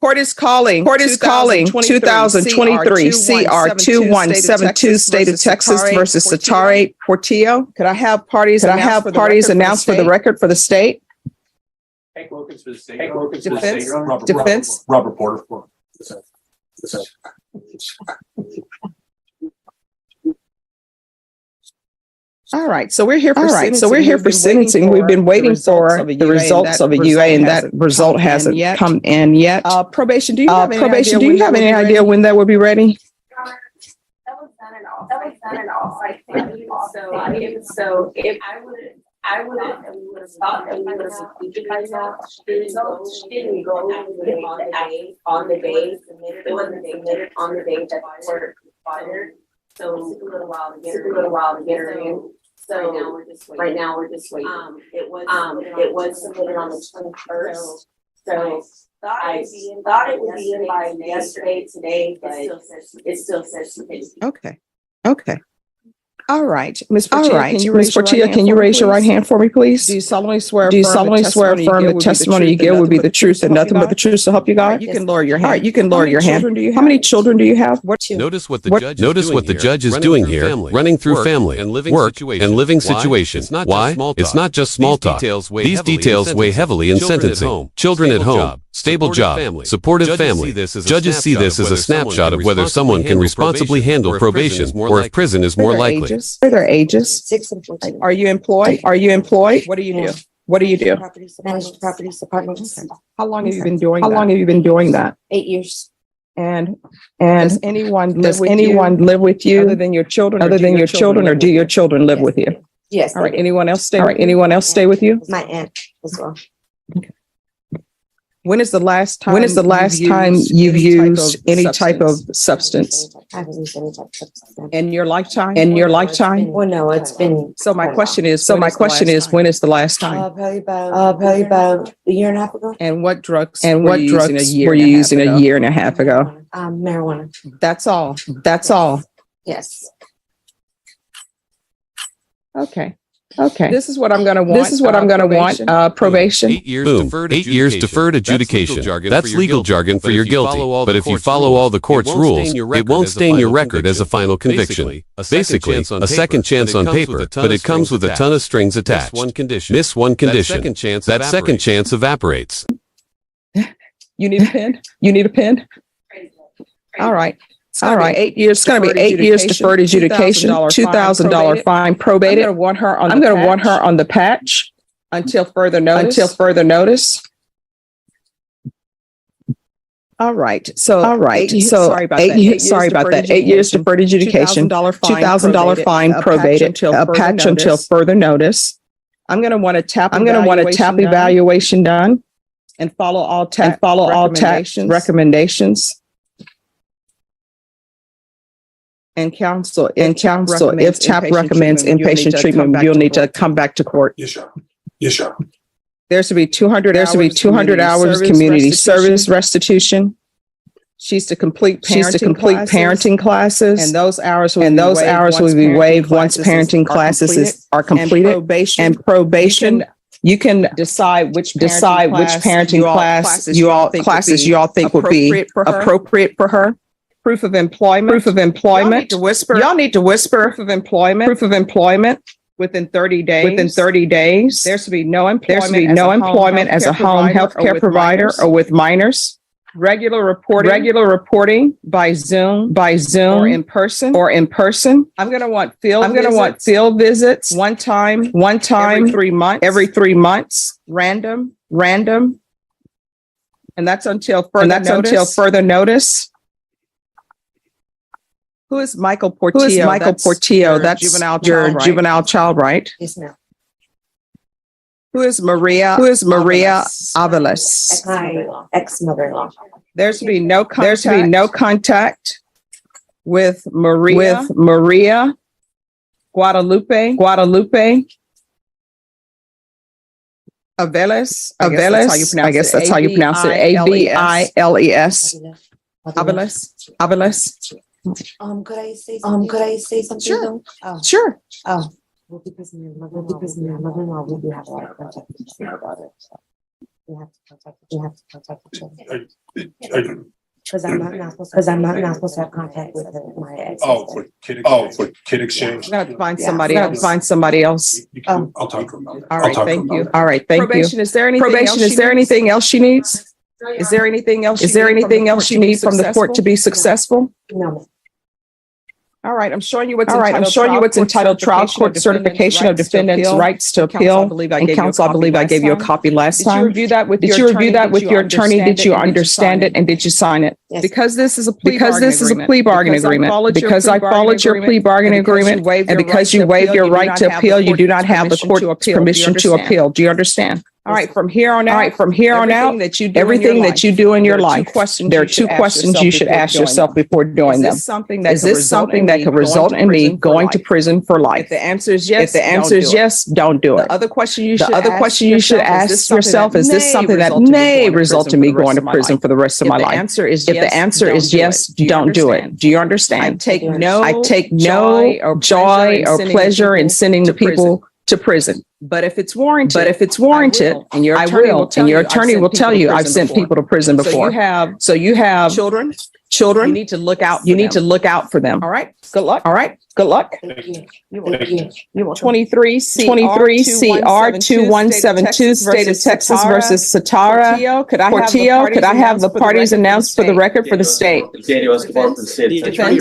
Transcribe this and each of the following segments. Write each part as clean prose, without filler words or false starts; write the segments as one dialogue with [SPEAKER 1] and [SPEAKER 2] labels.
[SPEAKER 1] Court is calling 2023 CR 2172 State of Texas versus Satare Portillo. Could I have parties announced for the record for the state? Defense.
[SPEAKER 2] Robert Porter.
[SPEAKER 1] All right, so we're here for sentencing. We've been waiting for the results of a UA, and that result hasn't come in yet. Probation, do you have any idea when that will be ready?
[SPEAKER 3] That was done in all. I think so. If I would have thought that we would have completed by now. The results didn't go on the day submitted. It wasn't submitted on the day that the court required. So it took a little while to get her in. So right now we're just waiting. It was submitted on the 21st. So I thought it would be in by yesterday, today, but it still says today.
[SPEAKER 1] Okay. All right, Ms. Portillo, can you raise your right hand for me, please? Do you solemnly swear affirm the testimony you give will be the truth and nothing but the truth to help you God? You can lower your hand. All right, you can lower your hand. How many children do you have?
[SPEAKER 4] Notice what the judge is doing here, running through family, work, and living situations. Why? It's not just small talk. These details weigh heavily in sentencing. Children at home, stable job, supportive family. Judges see this as a snapshot of whether someone can responsibly handle probation or if prison is more likely.
[SPEAKER 1] What are their ages?
[SPEAKER 5] 6 and 14.
[SPEAKER 1] Are you employed? What do you do?
[SPEAKER 5] Managed properties department.
[SPEAKER 1] How long have you been doing that?
[SPEAKER 5] 8 years.
[SPEAKER 1] And does anyone live with you other than your children, or do your children live with you?
[SPEAKER 5] Yes.
[SPEAKER 1] All right. Anyone else stay with you?
[SPEAKER 5] My aunt as well.
[SPEAKER 1] When is the last time you've used any type of substance?
[SPEAKER 5] I haven't used any type of substance.
[SPEAKER 1] In your lifetime?
[SPEAKER 5] Well, no, it's been.
[SPEAKER 1] So my question is, when is the last time?
[SPEAKER 5] Probably about a year and a half ago.
[SPEAKER 1] And what drugs were you using a year and a half ago?
[SPEAKER 5] Marijuana.
[SPEAKER 1] That's all.
[SPEAKER 5] Yes.
[SPEAKER 1] Okay. This is what I'm going to want. Probation.
[SPEAKER 4] 8 years deferred adjudication. That's legal jargon for you're guilty. But if you follow all the court's rules, it won't stain your record as a final conviction. Basically, a second chance on paper, but it comes with a ton of strings attached. Miss one condition. That second chance evaporates.
[SPEAKER 1] You need a pen? All right. 8 years. It's going to be 8 years deferred adjudication, $2,000 fine, probated. I'm going to want her on the patch until further notice. All right. Sorry about that. 8 years deferred adjudication, $2,000 fine, probated. A patch until further notice. I'm going to want a TAP evaluation done and follow all TAP recommendations. And counsel, if TAP recommends inpatient treatment, you'll need to come back to court.
[SPEAKER 2] Yes, sir.
[SPEAKER 1] There should be 200 hours community service restitution. She's to complete parenting classes. And those hours will be waived once parenting classes are completed. And probation, you can decide which parenting classes you all think would be appropriate for her. Proof of employment. Y'all need to whisper. Proof of employment within 30 days. There should be no employment as a home healthcare provider or with minors. Regular reporting by Zoom or in person. I'm going to want field visits one time every 3 months. Random. And that's until further notice. Who is Michael Portillo? That's your juvenile child, right?
[SPEAKER 5] Yes, ma'am.
[SPEAKER 1] Who is Maria Avalos?
[SPEAKER 5] My ex-mother-in-law.
[SPEAKER 1] There should be no contact with Maria Guadalupe Aveles. I guess that's how you pronounce it. Aviles. Avalos.
[SPEAKER 5] Could I say something?
[SPEAKER 1] Sure.
[SPEAKER 5] though?
[SPEAKER 1] Sure.
[SPEAKER 5] Well, because my mother-in-law, we do have a lot of contact about it. So. You have to contact the children.
[SPEAKER 2] I-
[SPEAKER 5] Because I'm not supposed to have contact with my ex.
[SPEAKER 2] for kid exchange.
[SPEAKER 1] We're gonna have to find
[SPEAKER 5] Yeah.
[SPEAKER 1] somebody
[SPEAKER 5] We're
[SPEAKER 1] else.
[SPEAKER 5] gonna
[SPEAKER 1] Find somebody else.
[SPEAKER 2] I'll talk to him about that.
[SPEAKER 1] All
[SPEAKER 2] I'll
[SPEAKER 1] right,
[SPEAKER 2] talk to him
[SPEAKER 1] thank you.
[SPEAKER 2] about that.
[SPEAKER 1] All right, thank you.
[SPEAKER 6] Probation, is there anything
[SPEAKER 1] Probation,
[SPEAKER 6] else
[SPEAKER 1] is there anything else she needs?
[SPEAKER 6] Is there anything else?
[SPEAKER 1] Is there anything else you need from the court to be successful?
[SPEAKER 5] No,
[SPEAKER 1] All right, I'm showing you what's entitled trial court certification of defendant's rights to appeal. And counsel, I believe I gave you a copy last
[SPEAKER 6] Did you
[SPEAKER 1] time.
[SPEAKER 6] review that with
[SPEAKER 1] Did you review that with your attorney? Did you understand it and did you sign it?
[SPEAKER 5] yes.
[SPEAKER 1] Because this is a plea bargain agreement. Because I followed your plea bargain agreement and because you waived your right to appeal, you do not have the court's permission to appeal. Do you understand? All right, from here on out, everything that you do in your life, there are two questions you should ask yourself before doing them. Is this something that could result in me going to prison for life?
[SPEAKER 6] If the answer is
[SPEAKER 1] If the answer is yes, don't do it.
[SPEAKER 6] The other question you
[SPEAKER 1] The other question you should ask yourself, is this something that may result in me going to prison for the rest of my life? If the answer is yes, don't do it. Do you understand?
[SPEAKER 6] I take
[SPEAKER 1] no joy or pleasure in sending the people to prison.
[SPEAKER 6] But if it's warranted,
[SPEAKER 1] And your
[SPEAKER 6] I
[SPEAKER 1] attorney
[SPEAKER 6] will,
[SPEAKER 1] and your attorney will tell you, I've sent people to prison before. So you have
[SPEAKER 6] children,
[SPEAKER 1] children,
[SPEAKER 6] you need to look out.
[SPEAKER 1] you need to look out for them.
[SPEAKER 6] All right. Good luck.
[SPEAKER 1] All right, good luck.
[SPEAKER 5] Thank you.
[SPEAKER 2] Thank you.
[SPEAKER 1] 23 CR 2172, State of Texas versus Satara. Portillo, could I have the parties announced for the record for the state?
[SPEAKER 7] Daniel Escobar for the state.
[SPEAKER 8] The attorney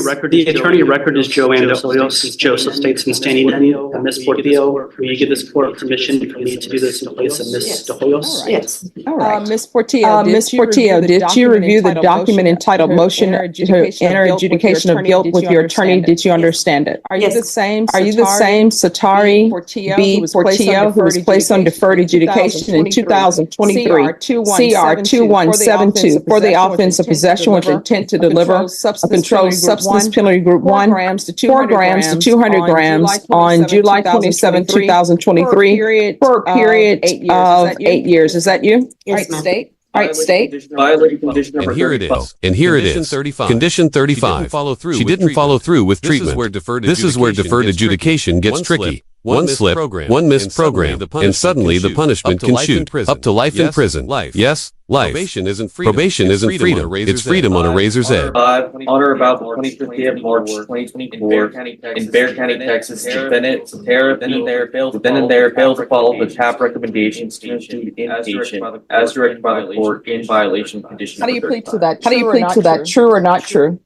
[SPEAKER 8] record is Joanne De Hoyos. Joseph Statesman standing in. Ms. Portillo, will you give this court permission for me to do this in place of Ms. De Hoyos?
[SPEAKER 5] Yes.
[SPEAKER 1] All right.
[SPEAKER 6] Ms. Portillo,
[SPEAKER 1] Ms. Portillo, did you review the document entitled Motion to Enter Adjudication of Guilt with your attorney? Did you understand it?
[SPEAKER 6] Are you
[SPEAKER 5] Yes.
[SPEAKER 6] the same?
[SPEAKER 1] Are you the same Satari B. Portillo, who was placed on deferred adjudication in 2023, CR 2172, for the offense of possession with intent to deliver a controlled substance penalty group 1, 4 grams to 200 grams on July 27, 2023, for a period of 8 years. Is that you?
[SPEAKER 5] Yes, ma'am.
[SPEAKER 6] State.
[SPEAKER 1] All right, state.
[SPEAKER 7] Violating condition number
[SPEAKER 4] And here it
[SPEAKER 7] 35.
[SPEAKER 4] is. And here it is. Condition 35. She didn't follow through with treatment. This is where deferred adjudication gets tricky. One slip, one missed program, and suddenly the punishment can shoot up to life in prison. Yes, life. Probation isn't freedom. It's freedom on a razor's edge.
[SPEAKER 7] On or about the 25th day of March 2024 in Bexar County, Texas, defendant failed to follow the TAP recommendations to inpatient as directed by the court in violation of condition
[SPEAKER 6] How do you
[SPEAKER 7] number
[SPEAKER 6] plead to that?
[SPEAKER 1] How do you plead to that? True or not true?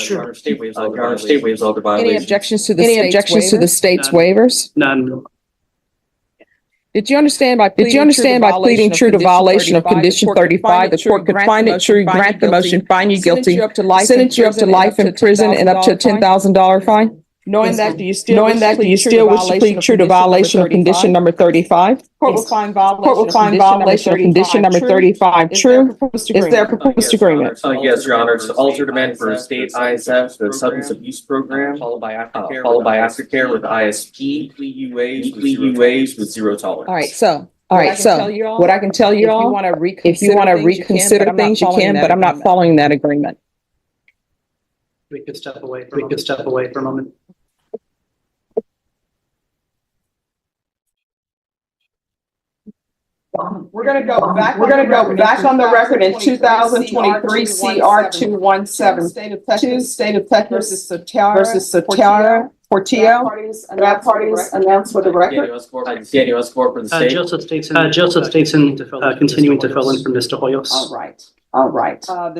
[SPEAKER 7] Your Honor, state waives all the
[SPEAKER 6] Any
[SPEAKER 7] violations.
[SPEAKER 6] objections to the
[SPEAKER 1] Any objections to the state's waivers?
[SPEAKER 8] None.
[SPEAKER 1] Did you understand by pleading true to violation of condition 35, the court could find it true, grant the motion, find you guilty, sentence you up to life in prison and up to a $10,000 fine?
[SPEAKER 6] Knowing
[SPEAKER 5] Yes,
[SPEAKER 6] that,
[SPEAKER 5] ma'am.
[SPEAKER 6] do you still wish to
[SPEAKER 1] plead true to violation of condition number 35?
[SPEAKER 6] Court will
[SPEAKER 5] Yes.
[SPEAKER 6] find
[SPEAKER 1] Court will find violation of condition number 35 true. Is there a proposed agreement?
[SPEAKER 7] Yes, Your Honor. It's altered amendment for state ISF, the substance abuse program, followed by aftercare with ISP, weekly UAs with zero tolerance.
[SPEAKER 6] All right, so.
[SPEAKER 1] All right, so what I can tell you all, if you want to reconsider things, you can, but I'm not following that agreement.
[SPEAKER 8] We could step away for a moment.
[SPEAKER 1] We're gonna go back on the record in 2023, CR 2172, State of Texas versus Satara Portillo. That parties announced for the record.
[SPEAKER 7] Daniel Escobar for the state.
[SPEAKER 8] Joseph Statesman, continuing to fill in for Mr. Hoyos.
[SPEAKER 1] All right. The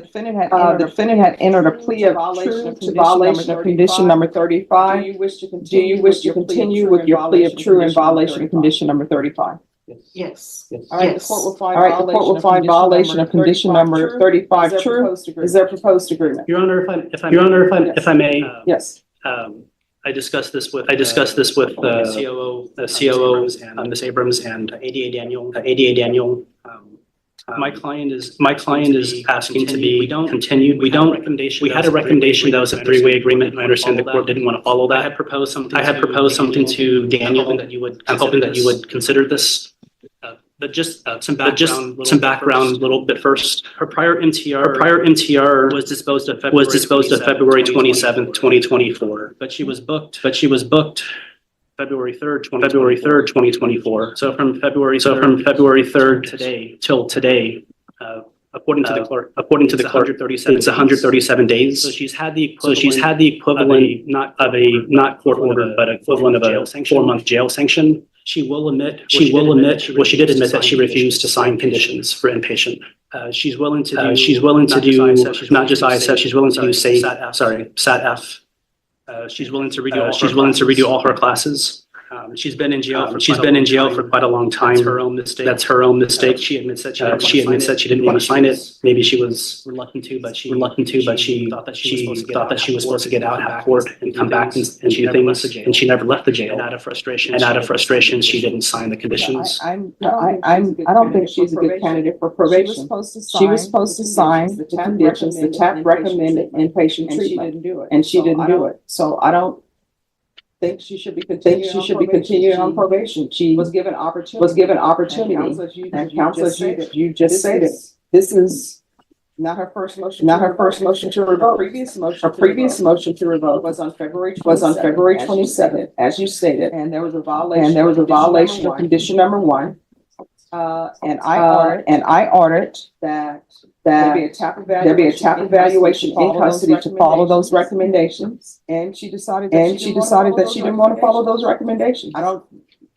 [SPEAKER 1] defendant had entered a plea of true to violation of condition number 35. Do you wish to continue with your plea of true in violation of condition number 35?
[SPEAKER 5] Yes.
[SPEAKER 1] All right, the court will find violation of condition number 35 true. Is there a proposed agreement?
[SPEAKER 8] Your Honor, if I may.
[SPEAKER 1] Yes.
[SPEAKER 8] I discussed this with COO, and Ms. Abrams and ADA Daniel. My client is asking to be continued. We had a recommendation that was a three-way agreement, and I understand the court didn't want to follow that. I had proposed something to Daniel. I'm hoping that you would consider this. But just some background a little bit first. Her prior MTR was disposed of February 27th, 2024. But she was booked February 3rd, 2024. So from February 3rd today till today, according to the clerk, it's 137 days. So she's had the equivalent not court ordered, but equivalent of a 4-month jail sanction. She will admit, she did admit that she refused to sign conditions for inpatient. She's willing to do not just ISF, she's willing to do SAT-F. She's willing to redo all her classes. She's been in jail for quite a long time. That's her own mistake. She admits that she didn't want to sign it. Maybe she was reluctant to, but she thought that she was supposed to get out, have court, and come back and do things. And she never left the jail. And out of frustration, she didn't sign the conditions.
[SPEAKER 1] I don't think she's a good candidate for probation. She was supposed to sign the conditions, the TAP recommended inpatient treatment, and she didn't do it. So I don't think she should be continuing on probation. She was given opportunity, and counsel, as you just stated, this is not her first motion to revoke. Her previous motion to revoke was on February 27th, as you stated, and there was a violation of condition number 1. And I ordered that there be a TAP evaluation in custody to follow those recommendations. And she decided that she didn't want to follow those recommendations. I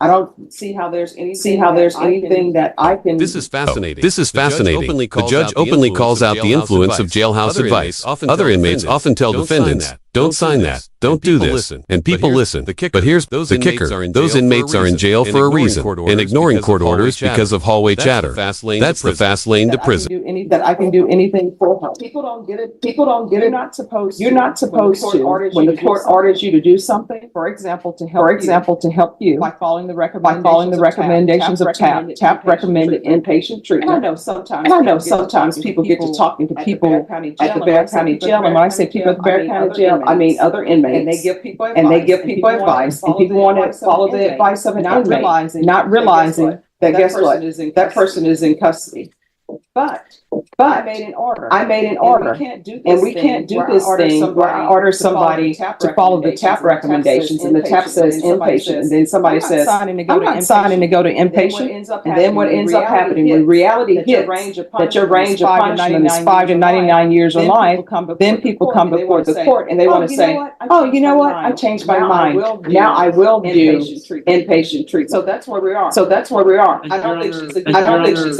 [SPEAKER 1] don't see how there's anything that I can.
[SPEAKER 4] This is fascinating. The judge openly calls out the influence of jailhouse advice. Other inmates often tell defendants, don't sign that, don't do this, and people listen. But here's the kicker. Those inmates are in jail for a reason, and ignoring court orders because of hallway chatter. That's the fast lane to prison.
[SPEAKER 1] That I can do anything for her. People don't get it. You're not supposed to. When the court orders you to do something, for example, to help you by following the recommendations of TAP recommended inpatient treatment. And I know sometimes people get to talking to people at the Bexar County Jail, and when I say people at the Bexar County Jail, I mean other inmates. And they give people advice, and people want to follow the advice of an inmate, not realizing that guess what? That person is in custody. But I made an order. And we can't do this thing where I order somebody to follow the TAP recommendations, and the TAP says inpatient, and then somebody says, I'm not signing to go to inpatient. And then what ends up happening when reality hits that your range of punishment is 5 to 99 years of life, then people come before the court and they want to say, oh, you know what? I changed my mind. Now I will do inpatient treatment. So that's where we are. I don't think she's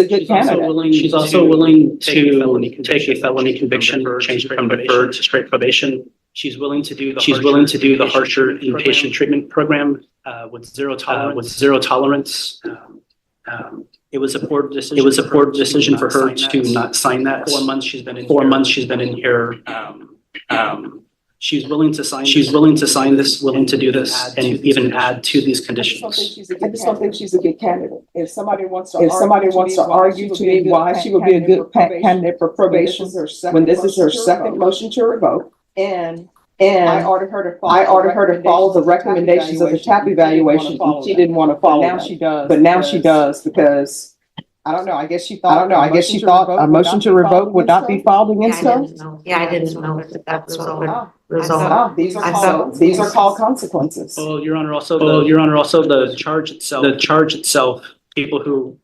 [SPEAKER 1] a good candidate.
[SPEAKER 8] She's also willing to take a felony conviction, change it from deferred to straight probation. She's willing to do the harsher inpatient treatment program with zero tolerance. It was a poor decision for her to not sign that. 4 months she's been in here. She's willing to sign this, willing to do this, and even add to these conditions.
[SPEAKER 1] I just don't think she's a good candidate. If somebody wants to argue to me why she would be a good candidate for probation when this is her second motion to revoke, and I ordered her to follow the recommendations of the TAP evaluation, and she didn't want to follow them. But now she does because I don't know. I guess she thought a motion to revoke would not be filed against her.
[SPEAKER 5] I didn't know that was what would result.
[SPEAKER 1] These are called consequences.
[SPEAKER 8] Well, Your Honor, also the charge itself, people who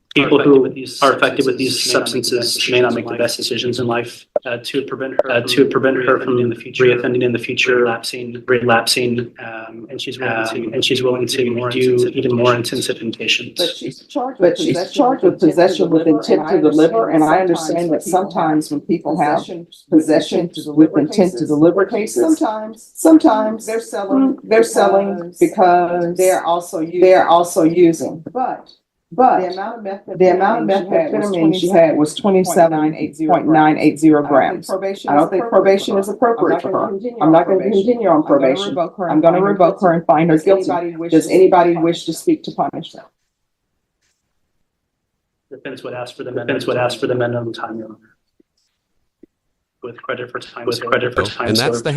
[SPEAKER 8] are affected with these substances may not make the best decisions in life. To prevent her from reoffending in the future, relapsing, and she's willing to do even more intensive inpatients.
[SPEAKER 1] But she's charged with possession with intent to deliver, and I understand that sometimes when people have possession with intent to deliver cases, sometimes they're selling because they're also using. But the amount of methamphetamine she had was 27.980 grams. I don't think probation is appropriate for her. I'm not going to continue on probation. I'm going to revoke her and find her guilty. Does anybody wish to speak to punishment?
[SPEAKER 8] Defense would ask for the minimum time, Your Honor. With credit for time.
[SPEAKER 4] And that's the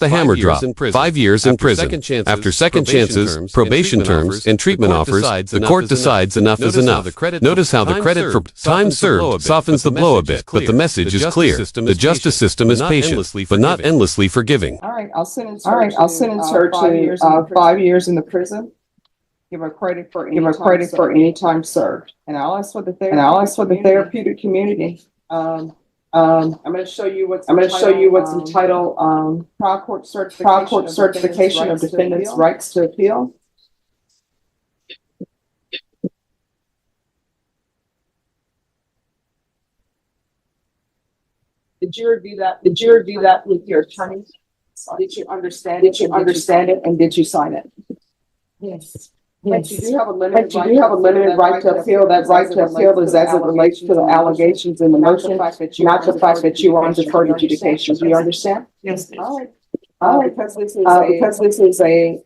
[SPEAKER 4] hammer drop. 5 years in prison. After second chances, probation terms, and treatment offers, the court decides enough is enough. Notice how the credit for time served softens the blow a bit, but the message is clear. The justice system is patient, but not endlessly forgiving.
[SPEAKER 1] All right, I'll sentence her to 5 years in the prison. Give her credit for any time served. And I'll ask for the therapeutic community. I'm gonna show you what's entitled, trial court certification of defendants' rights to appeal. Did you review that with your attorney? Did you understand it and did you sign it?
[SPEAKER 5] Yes.
[SPEAKER 1] But you do have a limited right to appeal. That right to appeal is as it relates to the allegations in the motion, not the fact that you are on deferred adjudication. Do you understand?
[SPEAKER 5] Yes.
[SPEAKER 1] All right. Because this is a